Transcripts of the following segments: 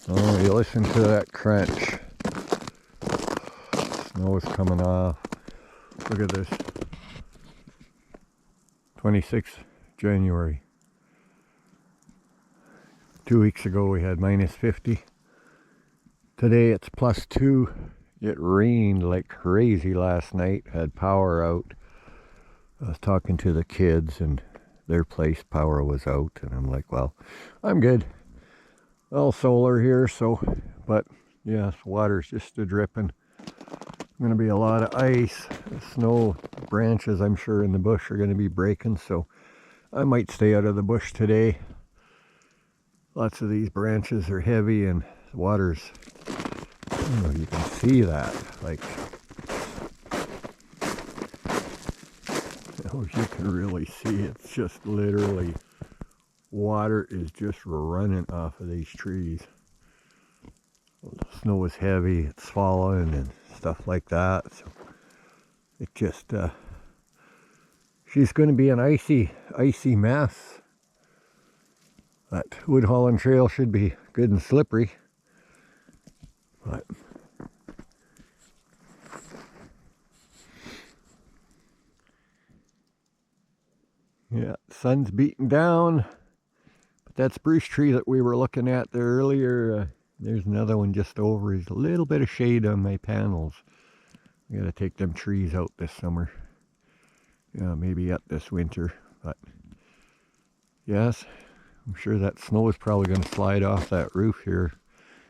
Oh, you listen to that crunch. Snow is coming off. Look at this. 26th January. 2 weeks ago we had minus 50. Today it's plus 2. It rained like crazy last night. Had power out. I was talking to the kids and their place power was out. And I'm like, well, I'm good. All solar here, so, but yes, water's just a-dripping. Going to be a lot of ice. Snow branches, I'm sure, in the bush are going to be breaking, so I might stay out of the bush today. Lots of these branches are heavy and the water's, I don't know if you can see that, like, oh, you can really see it's just literally, water is just running off of these trees. The snow is heavy, it's falling and stuff like that, so it just, she's going to be an icy mess. That Wood Holland Trail should be good and slippery, but yeah, sun's beating down. But that spruce tree that we were looking at there earlier, there's another one just over. There's a little bit of shade on my panels. I gotta take them trees out this summer. Yeah, maybe yet this winter, but yes, I'm sure that snow is probably going to slide off that roof here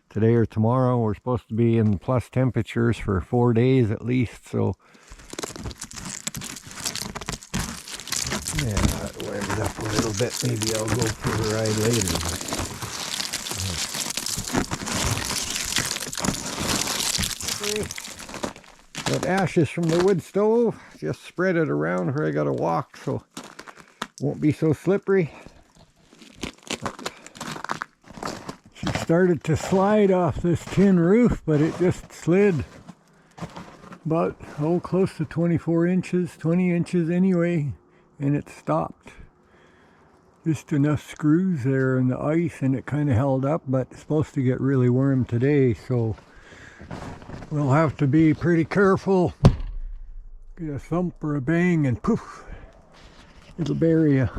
today or tomorrow. We're supposed to be in plus temperatures for 4 days at least, so yeah, that warms up a little bit. Maybe I'll go for a ride later. Got ashes from the wood stove. Just spread it around where I gotta walk so it won't be so slippery. She started to slide off this tin roof, but it just slid about, oh, close to 24 inches, 20 inches anyway, and it stopped. Just enough screws there in the ice and it kind of held up, but it's supposed to get really warm today, so we'll have to be pretty careful. Get a thump or a bang and poof, it'll bury you.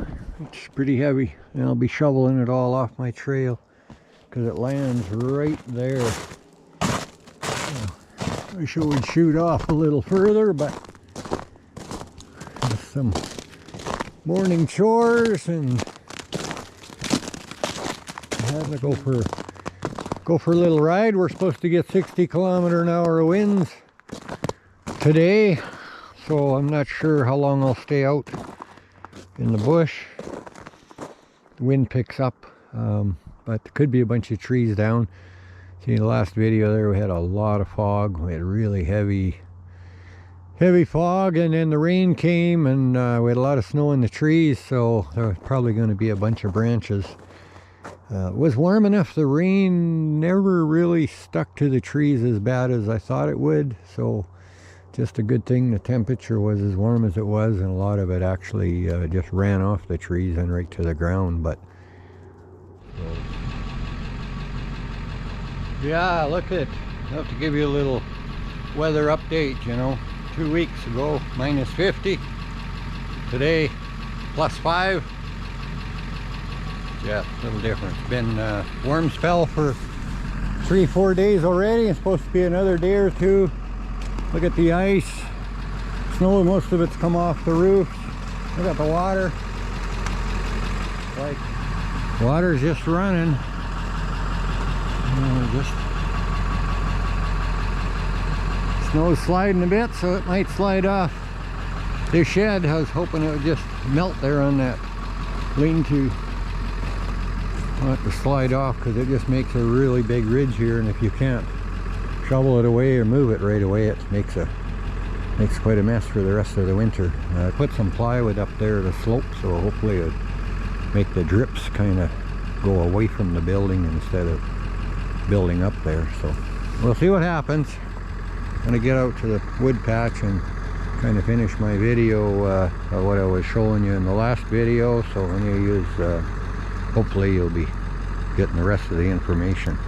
It's pretty heavy, and I'll be shoveling it all off my trail because it lands right there. I wish it would shoot off a little further, but with some morning chores and I had to go for a little ride. We're supposed to get 60 km/h winds today, so I'm not sure how long I'll stay out in the bush. The wind picks up, but there could be a bunch of trees down. See, in the last video there we had a lot of fog. We had really heavy fog, and then the rain came and we had a lot of snow in the trees, so there was probably going to be a bunch of branches. It was warm enough. The rain never really stuck to the trees as bad as I thought it would, so just a good thing the temperature was as warm as it was, and a lot of it actually just ran off the trees and right to the ground. But yeah, look at, I have to give you a little weather update. You know, 2 weeks ago minus 50, today plus 5. Yeah, a little different. It's been warm spell for 3-4 days already. It's supposed to be another day or two. Look at the ice. Snow, most of it's come off the roof. Look at the water. Like, water's just running. Snow's sliding a bit, so it might slide off this shed. I was hoping it would just melt there on that lean-to. I'll have to slide off because it just makes a really big ridge here, and if you can't shovel it away or move it right away, it makes quite a mess for the rest of the winter. I put some plywood up there to slope, so hopefully it would make the drips kind of go away from the building instead of building up there. So we'll see what happens. I'm gonna get out to the wood patch and kind of finish my video of what I was showing you in the last video. So when you use hopefully you'll be getting the rest of the information.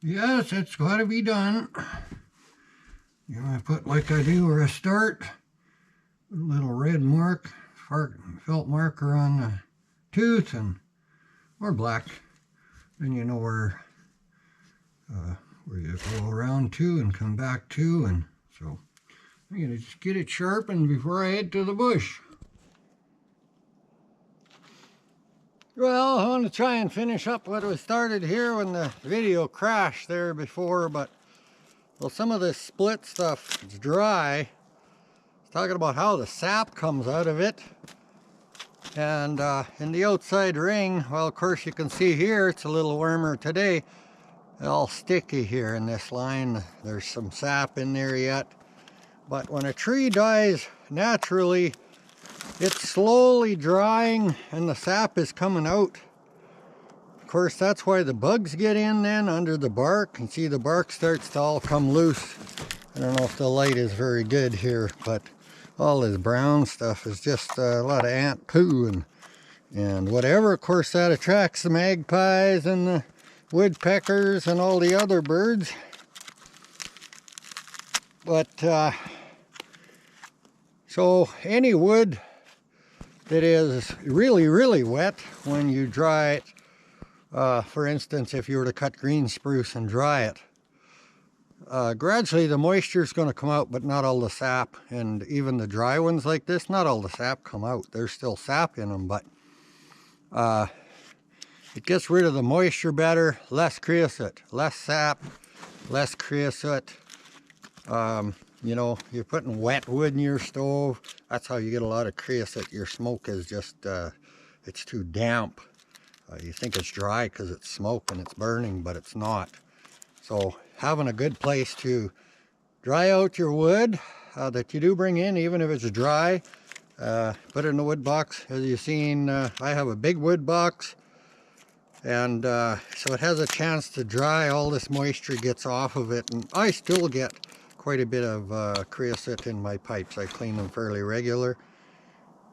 Yes, it's got to be done. You know, I put like I do where I start. A little red mark, felt marker on the tooth, or black. Then you know where you go around to and come back to, and so I'm gonna just get it sharpened before I head to the bush. Well, I want to try and finish up what was started here when the video crashed there before, but well, some of this split stuff is dry. It's talking about how the sap comes out of it. And in the outside ring, well, of course you can see here, it's a little warmer today. All sticky here in this line. There's some sap in there yet. But when a tree dies naturally, it's slowly drying and the sap is coming out. Of course, that's why the bugs get in then under the bark. And see, the bark starts to all come loose. I don't know if the light is very good here, but all this brown stuff is just a lot of ant poo and whatever. Of course, that attracts the magpies and the woodpeckers and all the other birds. But so any wood that is really, really wet when you dry it, for instance, if you were to cut green spruce and dry it, gradually the moisture is going to come out, but not all the sap. And even the dry ones like this, not all the sap come out. There's still sap in them, but it gets rid of the moisture better. Less creosote, less sap, less creosote. You know, you're putting wet wood in your stove. That's how you get a lot of creosote. Your smoke is just, it's too damp. You think it's dry because it's smoke and it's burning, but it's not. So having a good place to dry out your wood that you do bring in, even if it's dry, put it in a wood box. As you've seen, I have a big wood box, and so it has a chance to dry. All this moisture gets off of it, and I still get quite a bit of creosote in my pipes. I clean them fairly regular.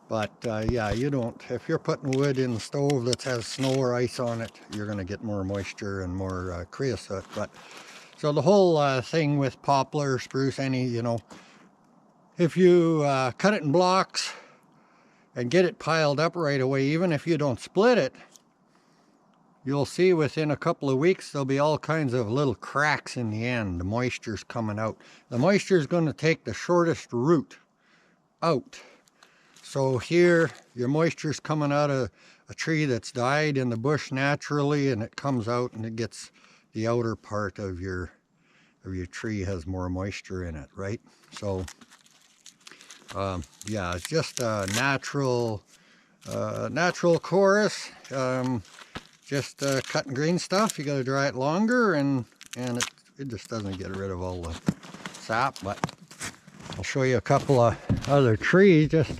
But yeah, you don't, if you're putting wood in the stove that has snow or ice on it, you're going to get more moisture and more creosote. But so the whole thing with poplar, spruce, any, you know, if you cut it in blocks and get it piled up right away, even if you don't split it, you'll see within a couple of weeks there'll be all kinds of little cracks in the end. The moisture's coming out. The moisture is going to take the shortest route out. So here, your moisture's coming out of a tree that's died in the bush naturally, and it comes out and it gets the outer part of your tree has more moisture in it, right? So yeah, it's just a natural course. Just cutting green stuff, you got to dry it longer, and it just doesn't get rid of all the sap. But I'll show you a couple of other trees, just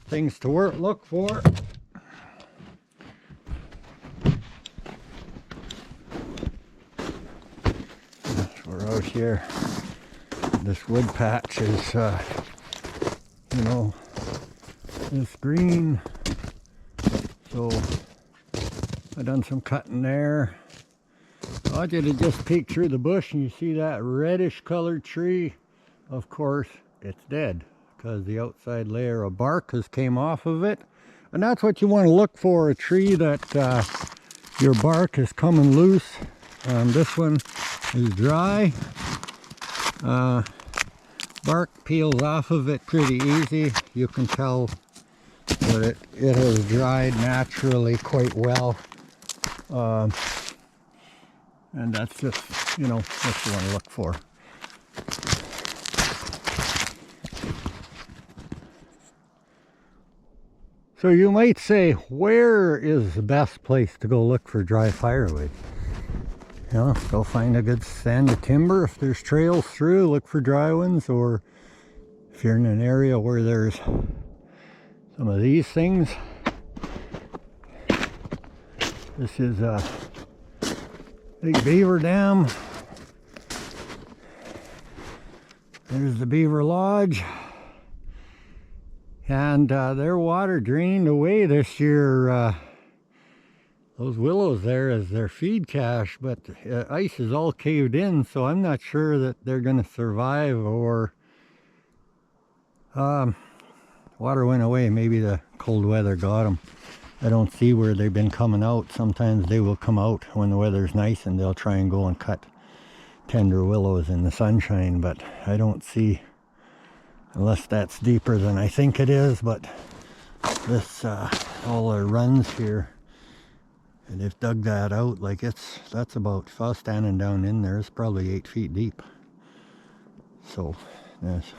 things to look for. We're out here. This wood patch is, you know, this green. So I done some cutting there. I want you to just peek through the bush and you see that reddish colored tree. Of course, it's dead because the outside layer of bark has came off of it. And that's what you want to look for, a tree that your bark is coming loose. This one is dry. Bark peels off of it pretty easy. You can tell that it has dried naturally quite well. And that's just, you know, what you want to look for. So you might say, where is the best place to go look for dry firewood? You know, go find a good stand of timber. If there's trails through, look for dry ones. Or if you're in an area where there's some of these things. This is a big beaver dam. There's the beaver lodge. And their water drained away this year those willows there as their feed cache, but ice is all caved in, so I'm not sure that they're going to survive, or water went away. Maybe the cold weather got them. I don't see where they've been coming out. Sometimes they will come out when the weather's nice and they'll try and go and cut tender willows in the sunshine, but I don't see, unless that's deeper than I think it is. But this all our runs here, and they've dug that out. Like that's about, if I was standing down in there, it's probably 8 feet deep. So there's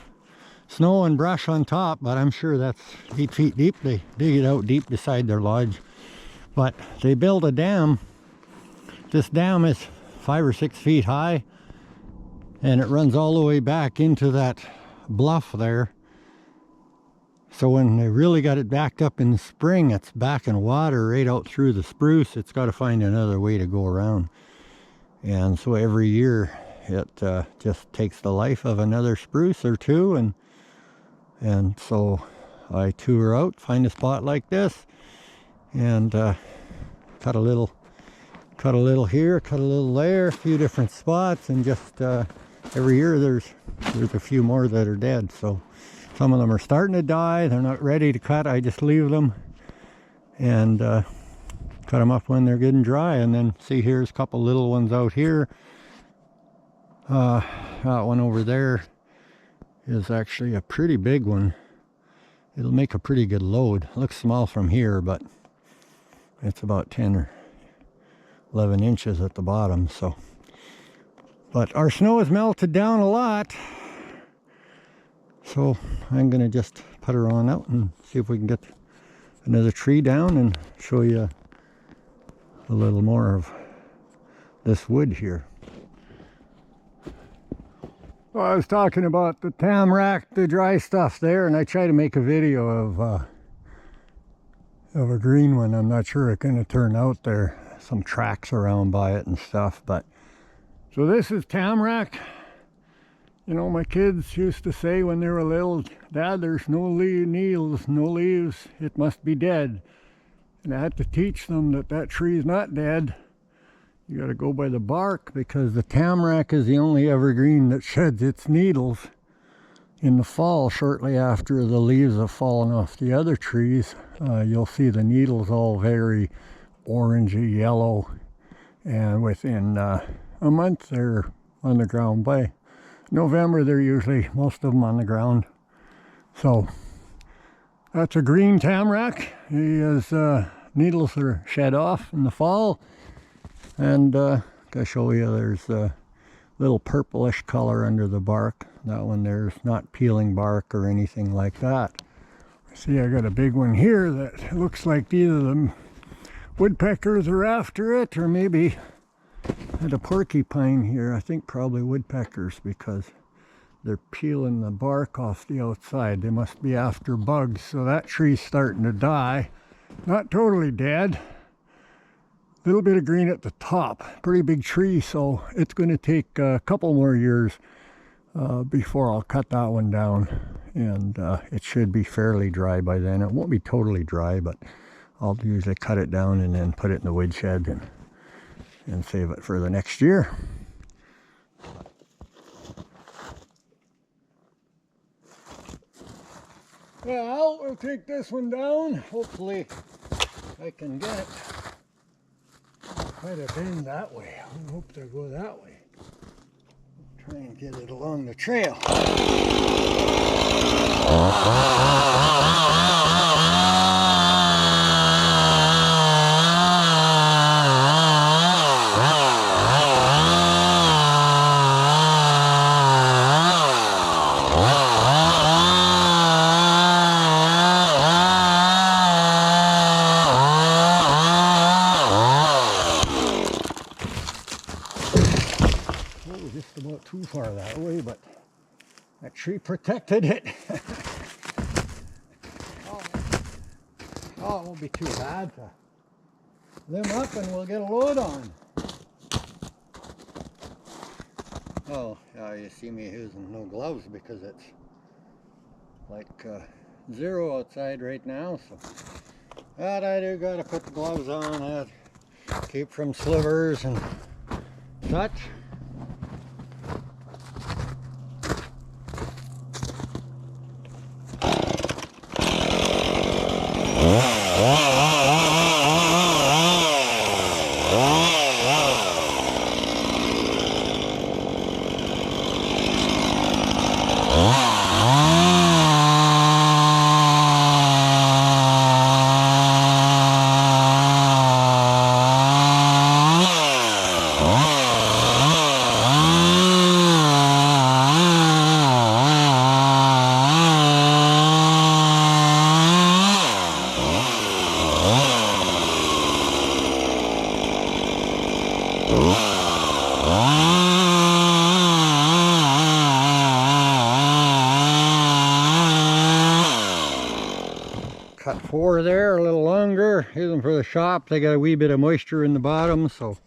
snow and brush on top, but I'm sure that's 8 feet deep. They dig it out deep beside their lodge. But they built a dam. This dam is 5 or 6 feet high, and it runs all the way back into that bluff there. So when they really got it backed up in the spring, it's back in water right out through the spruce. It's got to find another way to go around. And so every year it just takes the life of another spruce or two. And so I tour out, find a spot like this, and cut a little here, cut a little there, a few different spots, and just every year there's a few more that are dead. So some of them are starting to die. They're not ready to cut. I just leave them and cut them up when they're getting dry. And then see, here's a couple little ones out here. That one over there is actually a pretty big one. It'll make a pretty good load. Looks small from here, but it's about 10 or 11 inches at the bottom. So, but our snow has melted down a lot. So I'm going to just put her on out and see if we can get another tree down and show you a little more of this wood here. Well, I was talking about the tamarack, the dry stuff there, and I tried to make a video of a green one. I'm not sure it's going to turn out there. Some tracks around by it and stuff, but so this is tamarack. You know, my kids used to say when they were little, "Dad, there's no needles, no leaves, it must be dead." And I had to teach them that that tree is not dead. You got to go by the bark, because the tamarack is the only evergreen that sheds its needles in the fall, shortly after the leaves have fallen off the other trees. You'll see the needles all very orangey yellow, and within a month they're on the ground. By November they're usually, most of them, on the ground. So that's a green tamarack. His needles are shed off in the fall, and I'll show you, there's a little purplish color under the bark. That one there's not peeling bark or anything like that. See, I got a big one here that looks like either the woodpeckers are after it, or maybe had a porcupine here. I think probably woodpeckers, because they're peeling the bark off the outside. They must be after bugs. So that tree's starting to die. Not totally dead. A little bit of green at the top. Pretty big tree, so it's going to take a couple more years before I'll cut that one down. And it should be fairly dry by then. It won't be totally dry, but I'll usually cut it down and then put it in the woodshed and save it for the next year. Well, we'll take this one down. Hopefully I can get it. Quite a bend that way. I hope they'll go that way. Try and get it along the trail. Just about too far that way, but that tree protected it. Oh, it won't be too bad to limb up and we'll get a load on. Oh, yeah, you see me using no gloves because it's like 0 outside right now, so that I do gotta put the gloves on. Keep from slivers and such. Cut 4 there, a little longer. Use them for the shop. They got a wee bit of moisture in the bottom, so.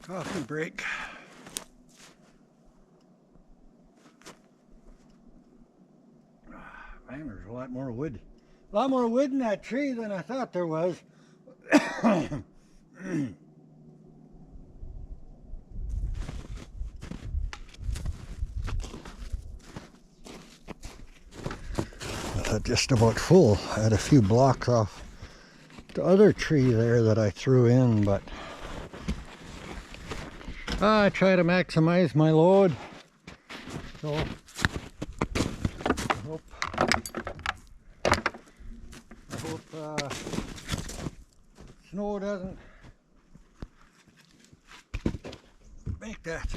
Coffee break. Man, there's a lot more wood. A lot more wood in that tree than I thought there was. Just about full. I had a few blocks off the other tree there that I threw in, but I try to maximize my load. So I hope snow doesn't make that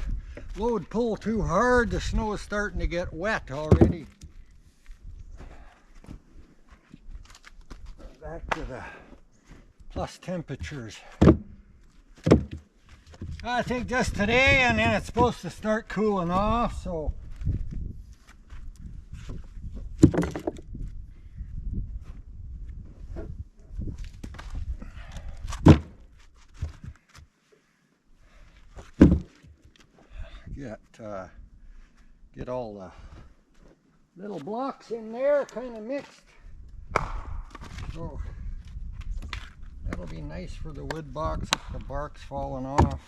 load pull too hard. The snow is starting to get wet already. Back to the plus temperatures. I think just today, and then it's supposed to start cooling off, so get all the little blocks in there kind of mixed. So that'll be nice for the wood box if the bark's falling off.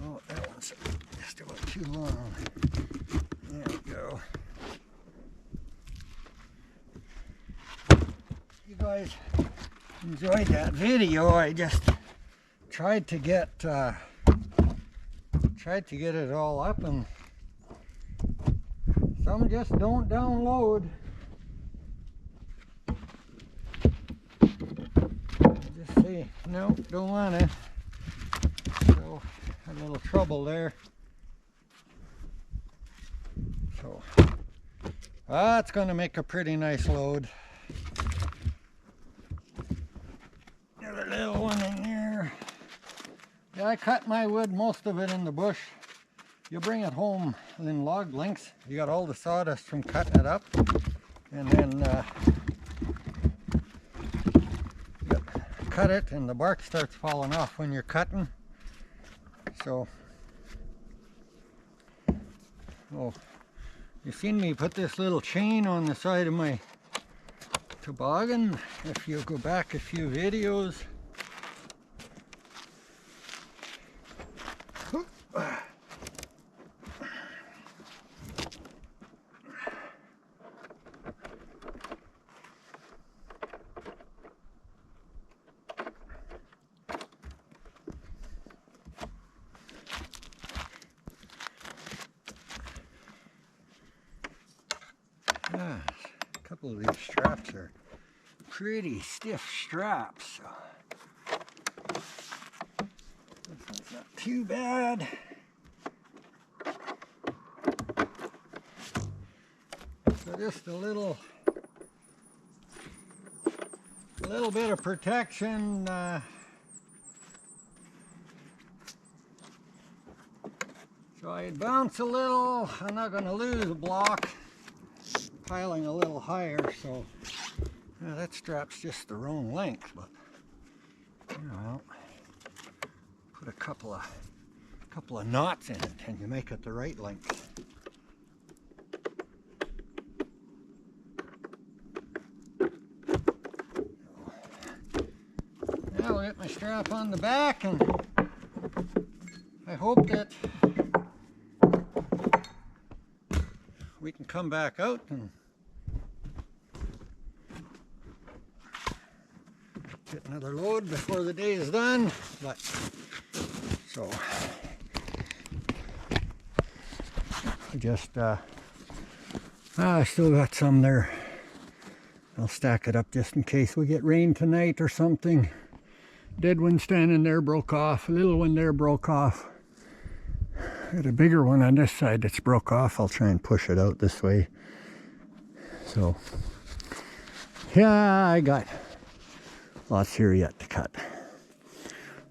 Oh, that one's just about too long. There we go. You guys enjoyed that video. I just tried to get it all up, and some just don't download. Just say no, don't want it. So a little trouble there. So that's going to make a pretty nice load. Another little one in there. Yeah, I cut my wood, most of it in the bush. You bring it home in log lengths. You got all the sawdust from cutting it up, and then cut it, and the bark starts falling off when you're cutting. So, oh, you've seen me put this little chain on the side of my toboggan. If you go back a few videos, couple of these straps are pretty stiff straps. So this one's not too bad. So just a little bit of protection. So I bounce a little. I'm not going to lose a block. Piling a little higher, so that strap's just the wrong length, but you know, put a couple of knots in it and you make it the right length. Now I'll get my strap on the back, and I hope that we can come back out and get another load before the day is done. But so I just I still got some there. I'll stack it up just in case we get rain tonight or something. Dead one standing there broke off. A little one there broke off. Got a bigger one on this side that's broke off. I'll try and push it out this way. So yeah, I got lots here yet to cut.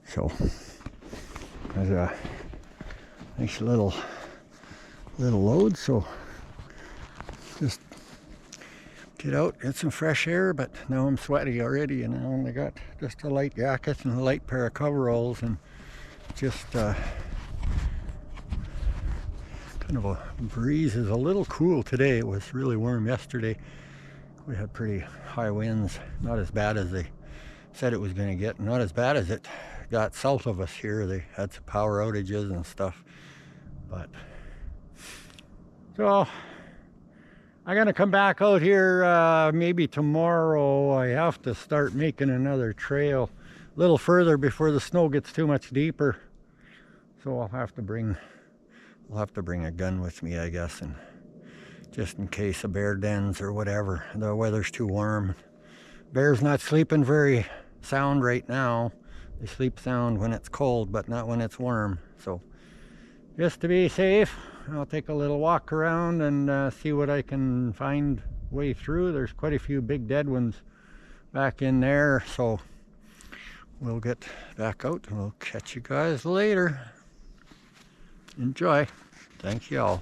So there's a nice little load. So just get out, get some fresh air. But now I'm sweaty already, and I only got just a light jacket and a light pair of coveralls, and just kind of a breeze. Is a little cool today. It was really warm yesterday. We had pretty high winds, not as bad as they said it was going to get, not as bad as it got south of us here. They had some power outages and stuff. But so I'm going to come back out here maybe tomorrow. I have to start making another trail a little further before the snow gets too much deeper. So I'll have to bring a gun with me, I guess, and just in case a bear dens or whatever. The weather's too warm. Bear's not sleeping very sound right now. They sleep sound when it's cold, but not when it's warm. So just to be safe, I'll take a little walk around and see what I can find way through. There's quite a few big dead ones back in there, so we'll get back out and we'll catch you guys later. Enjoy. Thank you all.